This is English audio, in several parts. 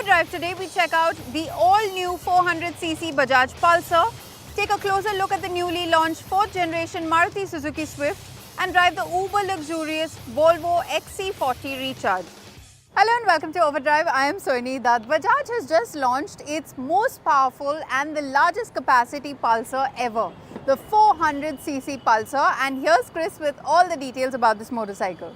Overdrive today, we check out the all-new 400cc Bajaj Pulsar, take a closer look at the newly launched 4th generation Maruti Suzuki Swift and drive the uber-luxurious Volvo XC40 Recharge. Hello and welcome to Overdrive. I am Soini Dutt. Bajaj has just launched its most powerful and the largest capacity Pulsar ever, the 400cc Pulsar, and here's Chris with all the details about this motorcycle.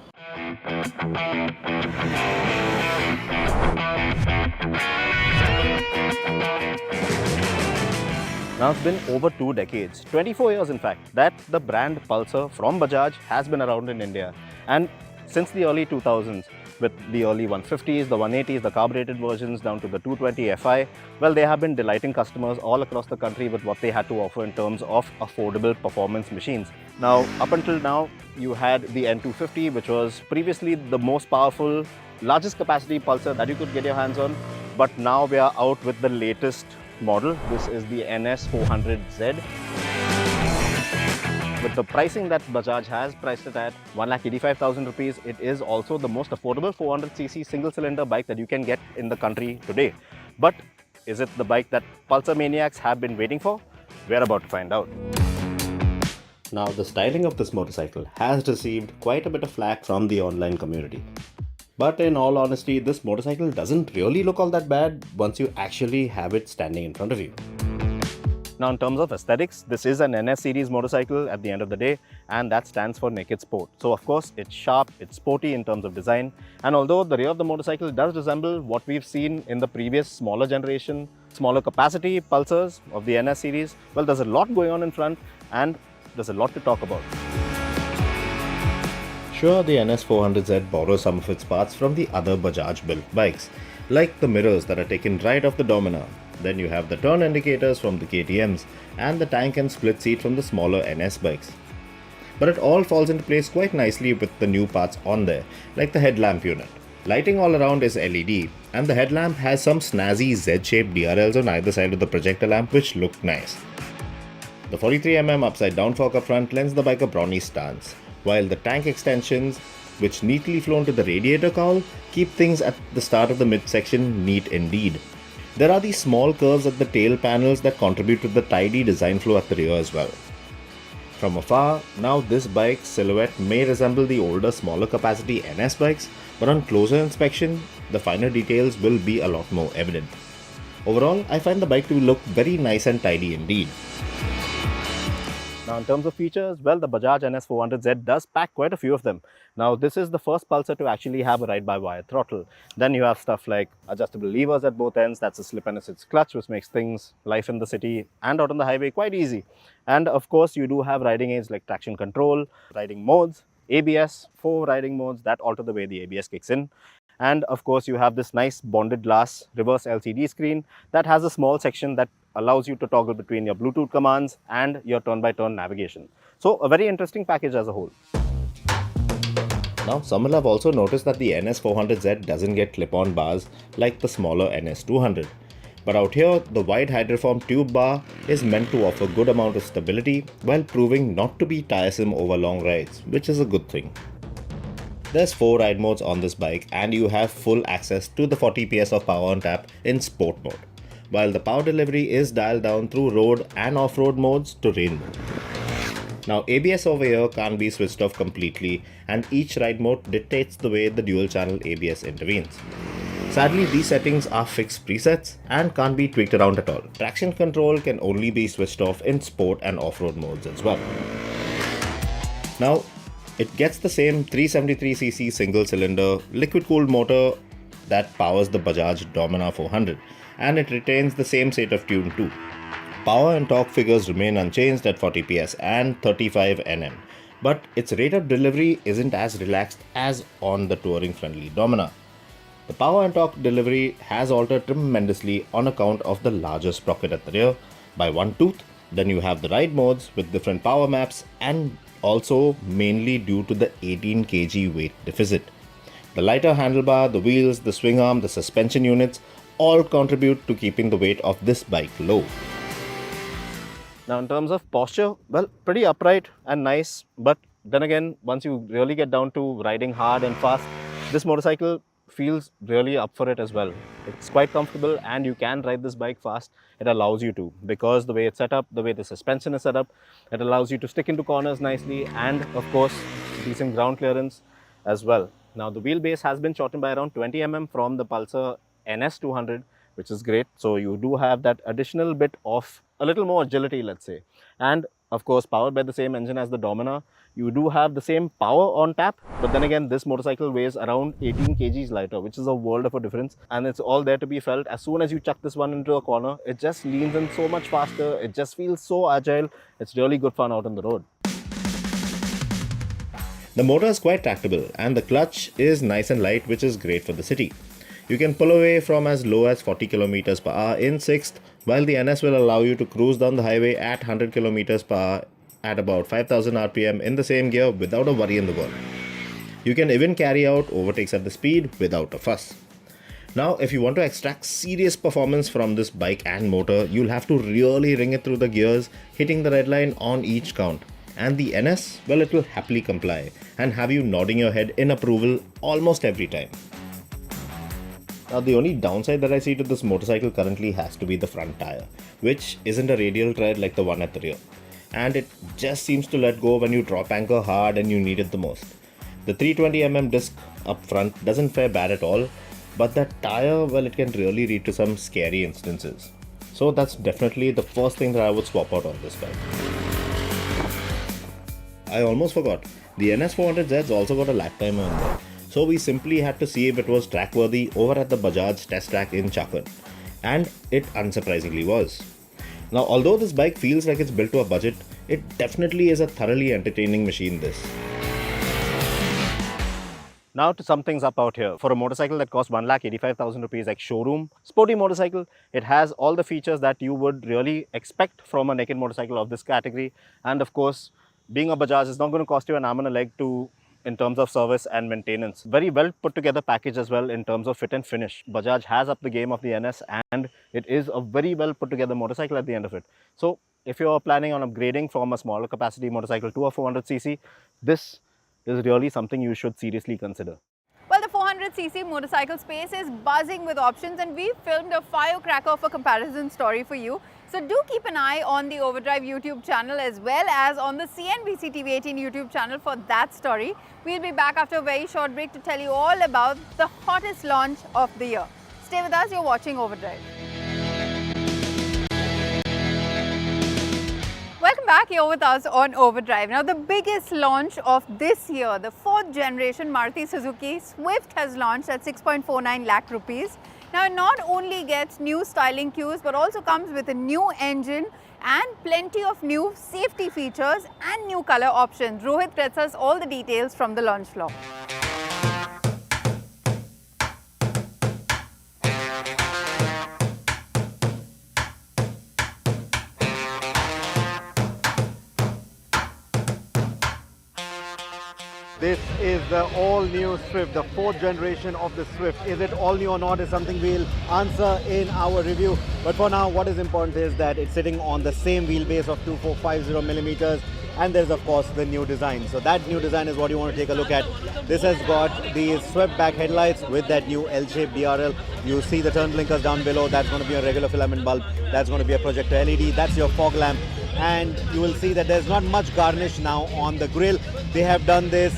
Now it's been over 2 decades, 24 years in fact, that the brand Pulsar from Bajaj has been around in India. And since the early 2000s, with the early 150s, the 180s, the carbureted versions down to the 220 Fi, well, they have been delighting customers all across the country with what they had to offer in terms of affordable performance machines. Now, up until now, you had the N250, which was previously the most powerful, largest capacity Pulsar that you could get your hands on. But now we are out with the latest model. This is the NS 400Z. With the pricing that Bajaj has priced it at 1,85,000 rupees, it is also the most affordable 400cc single-cylinder bike that you can get in the country today. But is it the bike that Pulsar maniacs have been waiting for? We're about to find out. Now, the styling of this motorcycle has received quite a bit of flack from the online community. But in all honesty, this motorcycle doesn't really look all that bad once you actually have it standing in front of you. Now, in terms of aesthetics, this is an NS series motorcycle at the end of the day, and that stands for Naked Sport. So of course, it's sharp, it's sporty in terms of design, and although the rear of the motorcycle does resemble what we've seen in the previous smaller generation, smaller capacity Pulsars of the NS series, well, there's a lot going on in front and there's a lot to talk about. Sure, the NS 400Z borrows some of its parts from the other Bajaj built bikes, like the mirrors that are taken right off the Dominar. Then you have the turn indicators from the KTMs and the tank and split seat from the smaller NS bikes. But it all falls into place quite nicely with the new parts on there, like the headlamp unit. Lighting all around is LED, and the headlamp has some snazzy Z-shaped DRLs on either side of the projector lamp, which look nice. The 43mm upside down fork up front lends the bike a brawny stance, while the tank extensions, which neatly flow into the radiator cowl, keep things at the start of the midsection neat indeed. There are these small curves at the tail panels that contribute to the tidy design flow at the rear as well. From afar, now this bike's silhouette may resemble the older smaller capacity NS bikes, but on closer inspection, the finer details will be a lot more evident. Overall, I find the bike to look very nice and tidy indeed. Now, in terms of features, well, the Bajaj NS 400Z does pack quite a few of them. Now, this is the first Pulsar to actually have a ride-by-wire throttle. Then you have stuff like adjustable levers at both ends. That's a slip and assist clutch, which makes life in the city and out on the highway quite easy. And of course, you do have riding aids like traction control, riding modes, ABS, 4 riding modes that alter the way the ABS kicks in. And of course, you have this nice bonded glass reverse LCD screen that has a small section that allows you to toggle between your Bluetooth commands and your turn-by-turn navigation. So a very interesting package as a whole. Now, some will have also noticed that the NS 400Z doesn't get clip-on bars like the smaller NS 200. But out here, the wide hydroform tube bar is meant to offer good amount of stability while proving not to be tiresome over long rides, which is a good thing. There's 4 ride modes on this bike, and you have full access to the 40 PS of power on tap in sport mode, while the power delivery is dialed down through road and off-road modes to rain mode. Now, ABS over here can't be switched off completely, and each ride mode dictates the way the dual channel ABS intervenes. Sadly, these settings are fixed presets and can't be tweaked around at all. Traction control can only be switched off in sport and off-road modes as well. Now, it gets the same 373cc single-cylinder liquid-cooled motor that powers the Bajaj Dominar 400, and it retains the same state of tune too. Power and torque figures remain unchanged at 40 PS and 35 Nm, but its rate of delivery isn't as relaxed as on the touring-friendly Dominar. The power and torque delivery has altered tremendously on account of the larger sprocket at the rear by 1 tooth. Then you have the ride modes with different power maps, and also mainly due to the 18 kg weight deficit. The lighter handlebar, the wheels, the swing arm, the suspension units all contribute to keeping the weight of this bike low. Now, in terms of posture, well, pretty upright and nice, but then again, once you really get down to riding hard and fast, this motorcycle feels really up for it as well. It's quite comfortable and you can ride this bike fast. It allows you to, because the way it's set up, the way the suspension is set up, it allows you to stick into corners nicely, and of course decent ground clearance as well. Now the wheelbase has been shortened by around 20 mm from the Pulsar NS 200, which is great. So you do have that additional bit of a little more agility, let's say. And of course, powered by the same engine as the Dominar, you do have the same power on tap, but then again, this motorcycle weighs around 18 kgs lighter, which is a world of a difference, and it's all there to be felt. As soon as you chuck this one into a corner, it just leans in so much faster, it just feels so agile. It's really good fun out on the road. The motor is quite tractable and the clutch is nice and light, which is great for the city. You can pull away from as low as 40 km per hour in 6th, while the NS will allow you to cruise down the highway at 100 km per hour at about 5000 rpm in the same gear without a worry in the world. You can even carry out overtakes at the speed without a fuss. Now, if you want to extract serious performance from this bike and motor, you'll have to really ring it through the gears, hitting the red line on each count. And the NS, well, it will happily comply and have you nodding your head in approval almost every time. Now, the only downside that I see to this motorcycle currently has to be the front tire, which isn't a radial tread like the one at the rear. And it just seems to let go when you drop anchor hard and you need it the most. The 320mm disc up front doesn't fare bad at all, but that tire, well, it can really lead to some scary instances. So that's definitely the first thing that I would swap out on this bike. I almost forgot, the NS 400Z's also got a lap timer in there. So we simply had to see if it was track worthy over at the Bajaj test track in Chakan. And it unsurprisingly was. Now, although this bike feels like it's built to a budget, it definitely is a thoroughly entertaining machine, this. Now to sum things up out here, for a motorcycle that costs 1,85,000 rupees like showroom, sporty motorcycle, it has all the features that you would really expect from a naked motorcycle of this category. And of course, being a Bajaj is not going to cost you an arm and a leg in terms of service and maintenance. Very well put together package as well in terms of fit and finish. Bajaj has upped the game of the NS and it is a very well put together motorcycle at the end of it. So if you're planning on upgrading from a smaller capacity motorcycle to a 400cc, this is really something you should seriously consider. Well, the 400cc motorcycle space is buzzing with options and we've filmed a firecracker of a comparison story for you. So do keep an eye on the Overdrive YouTube channel as well as on the CNBC TV18 YouTube channel for that story. We'll be back after a very short break to tell you all about the hottest launch of the year. Stay with us, you're watching Overdrive. Welcome back here with us on Overdrive. Now, the biggest launch of this year, the 4th generation Maruti Suzuki Swift has launched at 6.49 lakh rupees. Now, it not only gets new styling cues, but also comes with a new engine and plenty of new safety features and new color options. Rohit gets us all the details from the launch floor. This is the all-new Swift, the 4th generation of the Swift. Is it all new or not is something we'll answer in our review. But for now, what is important is that it's sitting on the same wheelbase of 2450 millimeters, and there's of course the new design. So that new design is what you want to take a look at. This has got these swept back headlights with that new L-shaped DRL. You see the turn blinkers down below. That's going to be a regular filament bulb. That's going to be a projector LED. That's your fog lamp. And you will see that there's not much garnish now on the grille. They have done this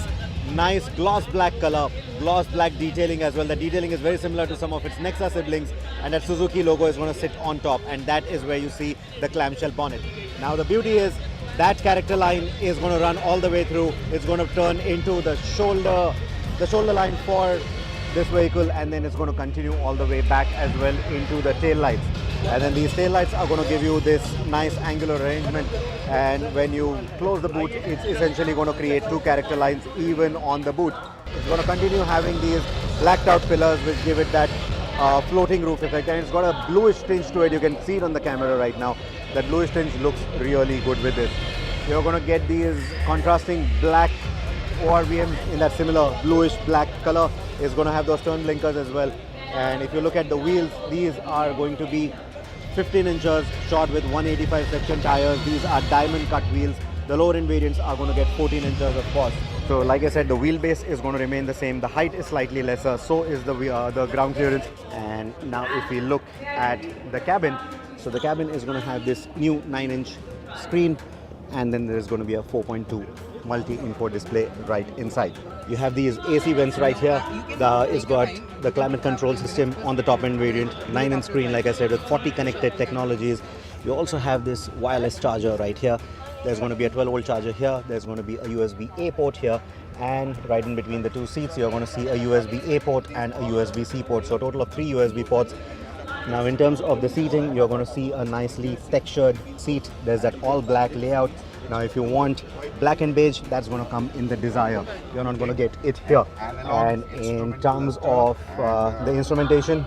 nice gloss black color, gloss black detailing as well. The detailing is very similar to some of its Nexa siblings, and that Suzuki logo is going to sit on top, and that is where you see the clamshell bonnet. Now the beauty is that character line is going to run all the way through. It's going to turn into the shoulder line for this vehicle, and then it's going to continue all the way back as well into the tail lights. And then these tail lights are going to give you this nice angular arrangement, and when you close the boot, it's essentially going to create two character lines even on the boot. It's going to continue having these blacked out pillars which give it that floating roof effect, and it's got a bluish tinge to it. You can see it on the camera right now. That bluish tinge looks really good with this. You're going to get these contrasting black ORVMs in that similar bluish black color. It's going to have those turn blinkers as well. And if you look at the wheels, these are going to be 15 inches short with 185 section tires. These are diamond cut wheels. The lower end variants are going to get 14 inches of course. So like I said, the wheelbase is going to remain the same. The height is slightly lesser, so is the ground clearance. And now if we look at the cabin, so the cabin is going to have this new 9-inch screen, and then there's going to be a 4.2 multi-info display right inside. You have these AC vents right here. It's got the climate control system on the top end variant, 9-inch screen, like I said, with 40 connected technologies. You also have this wireless charger right here. There's going to be a 12-volt charger here. There's going to be a USB-A port here. And right in between the two seats, you're going to see a USB-A port and a USB-C port. So a total of 3 USB ports. Now in terms of the seating, you're going to see a nicely textured seat. There's that all black layout. Now if you want black and beige, that's going to come in the Desire. You're not going to get it here. And in terms of the instrumentation,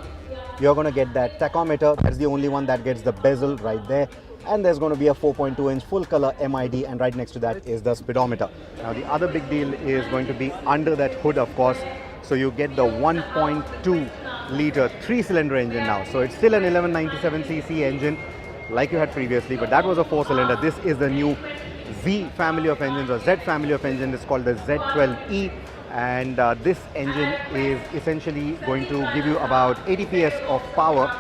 you're going to get that tachometer. That's the only one that gets the bezel right there. And there's going to be a 4.2-inch full color MID, and right next to that is the speedometer. Now the other big deal is going to be under that hood, of course. So you get the 1.2 liter 3-cylinder engine now. So it's still an 1197cc engine like you had previously, but that was a 4-cylinder. This is the new Z family of engines, or Z family of engines. It's called the Z12E, and this engine is essentially going to give you about 80 PS of power,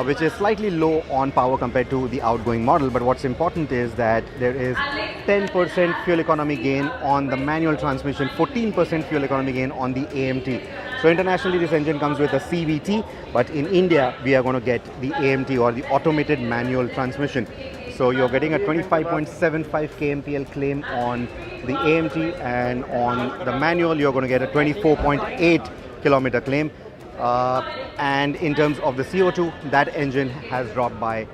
which is slightly low on power compared to the outgoing model. But what's important is that there is 10% fuel economy gain on the manual transmission, 14% fuel economy gain on the AMT. So internationally this engine comes with a CVT, but in India we are going to get the AMT, or the automated manual transmission. So you're getting a 25.75 kmpl claim on the AMT, and on the manual you're going to get a 24.8 kilometer claim. And in terms of the CO2, that engine has dropped by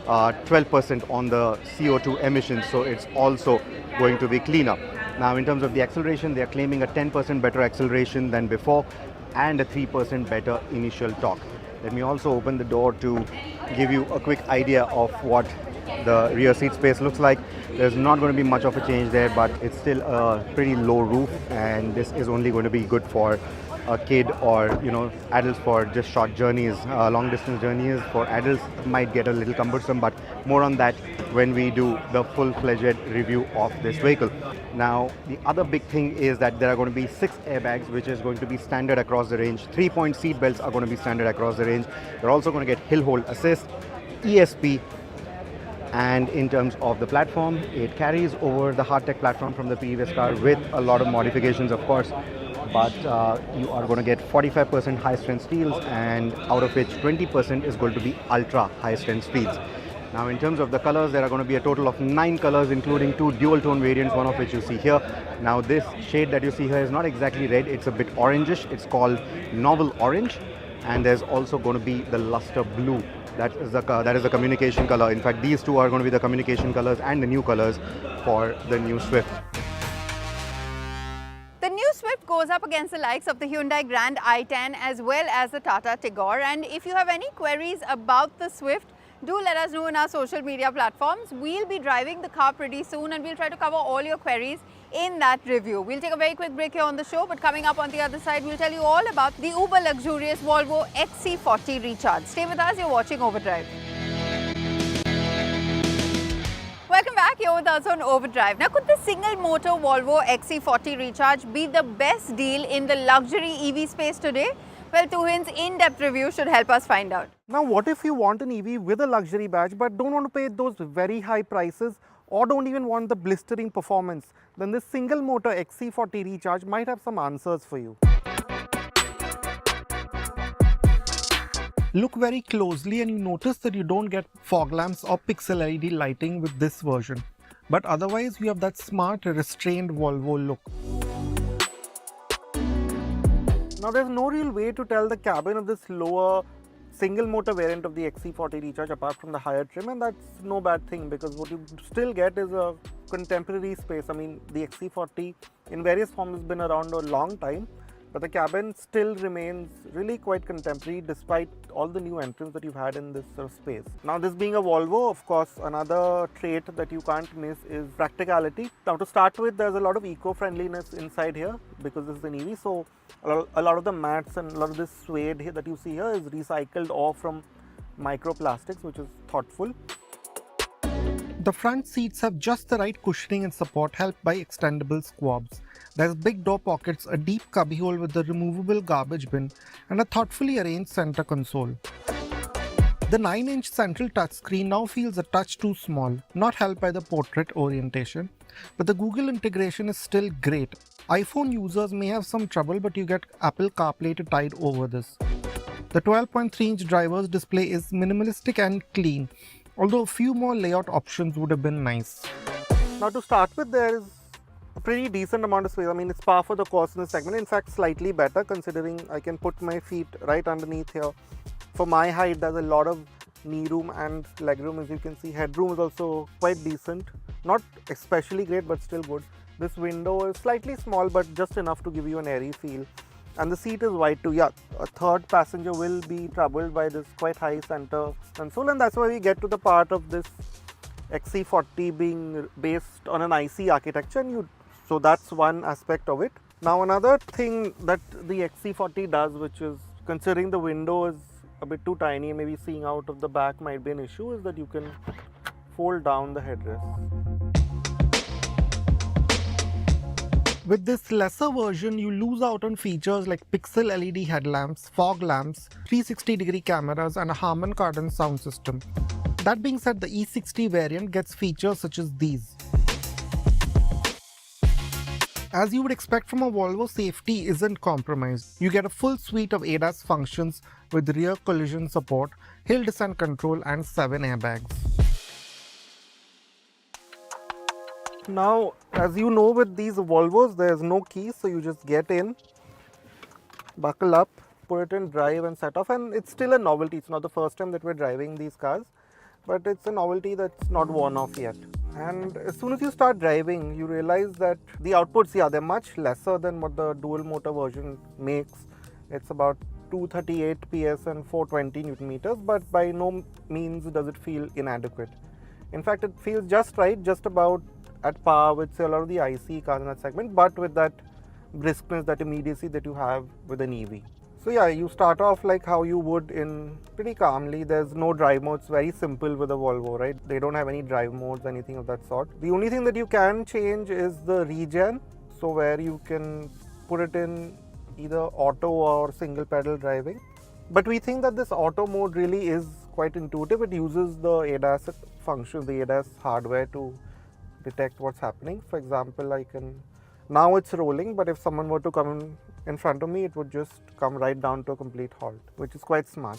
12% on the CO2 emissions, so it's also going to be cleaner. Now in terms of the acceleration, they are claiming a 10% better acceleration than before and a 3% better initial torque. Let me also open the door to give you a quick idea of what the rear seat space looks like. There's not going to be much of a change there, but it's still a pretty low roof, and this is only going to be good for a kid or adults for just short journeys. Long distance journeys for adults might get a little cumbersome, but more on that when we do the full-fledged review of this vehicle. Now the other big thing is that there are going to be 6 airbags, which is going to be standard across the range. 3-point seat belts are going to be standard across the range. You're also going to get hill hold assist, ESP, and in terms of the platform, it carries over the hardtech platform from the previous car with a lot of modifications, of course. But you are going to get 45% high strength steels, and out of which 20% is going to be ultra high strength steels. Now in terms of the colors, there are going to be a total of 9 colors, including 2 dual tone variants, one of which you see here. Now this shade that you see here is not exactly red, it's a bit orangish. It's called Novel Orange, and there's also going to be the Luster Blue. That is the communication color. In fact, these two are going to be the communication colors and the new colors for the new Swift. The new Swift goes up against the likes of the Hyundai Grand i10 as well as the Tata Tigor. And if you have any queries about the Swift, do let us know in our social media platforms. We'll be driving the car pretty soon, and we'll try to cover all your queries in that review. We'll take a very quick break here on the show, but coming up on the other side, we'll tell you all about the uber luxurious Volvo XC40 Recharge. Stay with us, you're watching Overdrive. Welcome back, you're with us on Overdrive. Now, could the single motor Volvo XC40 Recharge be the best deal in the luxury EV space today? Well, Tuhin's in-depth review should help us find out. Now, what if you want an EV with a luxury badge but don't want to pay those very high prices, or don't even want the blistering performance? Then this single motor XC40 Recharge might have some answers for you. Look very closely and you notice that you don't get fog lamps or pixel LED lighting with this version. But otherwise, you have that smart, restrained Volvo look. Now, there's no real way to tell the cabin of this lower single motor variant of the XC40 Recharge apart from the higher trim, and that's no bad thing, because what you still get is a contemporary space. I mean, the XC40 in various forms has been around a long time, but the cabin still remains really quite contemporary despite all the new entrants that you've had in this sort of space. Now, this being a Volvo, of course, another trait that you can't miss is practicality. Now, to start with, there's a lot of eco-friendliness inside here because this is an EV. So a lot of the mats and a lot of this suede here that you see here is recycled or from microplastics, which is thoughtful. The front seats have just the right cushioning and support, helped by extendable squabs. There's big door pockets, a deep cubbyhole with a removable garbage bin, and a thoughtfully arranged center console. The 9-inch central touchscreen now feels a touch too small, not helped by the portrait orientation, but the Google integration is still great. iPhone users may have some trouble, but you get Apple CarPlay to tide over this. The 12.3-inch driver's display is minimalistic and clean, although a few more layout options would have been nice. Now to start with, there is a pretty decent amount of space. I mean, it's par for the course in this segment. In fact, slightly better considering I can put my feet right underneath here. For my height, there's a lot of knee room and leg room. As you can see, headroom is also quite decent. Not especially great, but still good. This window is slightly small, but just enough to give you an airy feel. And the seat is wide too. Yeah, a third passenger will be troubled by this quite high center console, and that's why we get to the part of this XC40 being based on an IC architecture. So that's one aspect of it. Now another thing that the XC40 does, which is considering the window is a bit too tiny, maybe seeing out of the back might be an issue, is that you can fold down the headrest. With this lesser version, you lose out on features like pixel LED headlamps, fog lamps, 360-degree cameras, and a Harman Kardon sound system. That being said, the E60 variant gets features such as these. As you would expect from a Volvo, safety isn't compromised. You get a full suite of ADAS functions with rear collision support, hill descent control, and 7 airbags. Now, as you know, with these Volvos, there's no key, so you just get in, buckle up, put it in drive and set off, and it's still a novelty. It's not the first time that we're driving these cars, but it's a novelty that's not worn off yet. And as soon as you start driving, you realize that the outputs, they're much lesser than what the dual motor version makes. It's about 238 PS and 420 Newton meters, but by no means does it feel inadequate. In fact, it feels just right, just about at par with, say, a lot of the IC cars in that segment, but with that briskness, that immediacy that you have with an EV. So yeah, you start off like how you would in pretty calmly. There's no drive mode. It's very simple with a Volvo, right? They don't have any drive modes, anything of that sort. The only thing that you can change is the regen. So where you can put it in either auto or single pedal driving. But we think that this auto mode really is quite intuitive. It uses the ADAS functions, the ADAS hardware to detect what's happening. For example, now it's rolling, but if someone were to come in front of me, it would just come right down to a complete halt, which is quite smart.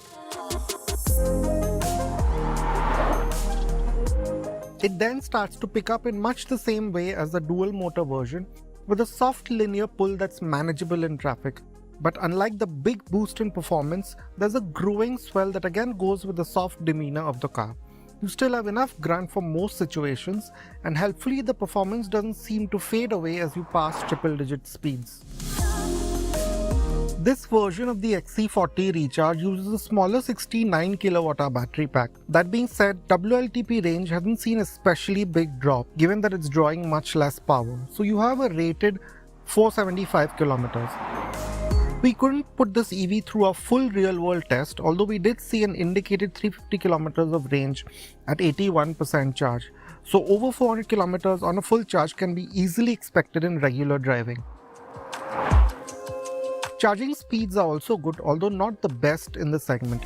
It then starts to pick up in much the same way as the dual motor version, with a soft linear pull that's manageable in traffic. But unlike the big boost in performance, there's a growing swell that again goes with the soft demeanor of the car. You still have enough grunt for most situations, and helpfully the performance doesn't seem to fade away as you pass triple-digit speeds. This version of the XC40 Recharge uses a smaller 69 kWh battery pack. That being said, WLTP range hasn't seen a especially big drop given that it's drawing much less power. So you have a rated 475 kilometers. We couldn't put this EV through a full real-world test, although we did see an indicated 350 kilometers of range at 81% charge. So over 400 kilometers on a full charge can be easily expected in regular driving. Charging speeds are also good, although not the best in the segment.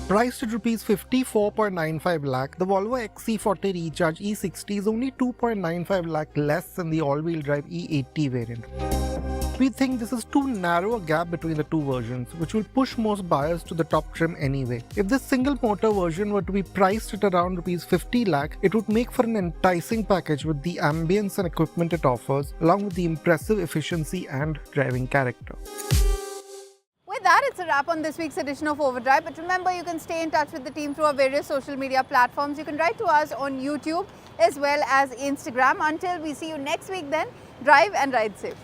Priced at Rs 54.95 lakh, the Volvo XC40 Recharge E60 is only 2.95 lakh less than the all-wheel drive E80 variant. We think this is too narrow a gap between the two versions, which will push most buyers to the top trim anyway. If this single motor version were to be priced at around Rs 50 lakh, it would make for an enticing package with the ambience and equipment it offers, along with the impressive efficiency and driving character. With that, it's a wrap on this week's edition of Overdrive. But remember, you can stay in touch with the team through our various social media platforms. You can write to us on YouTube as well as Instagram. Until we see you next week then, drive and ride safe.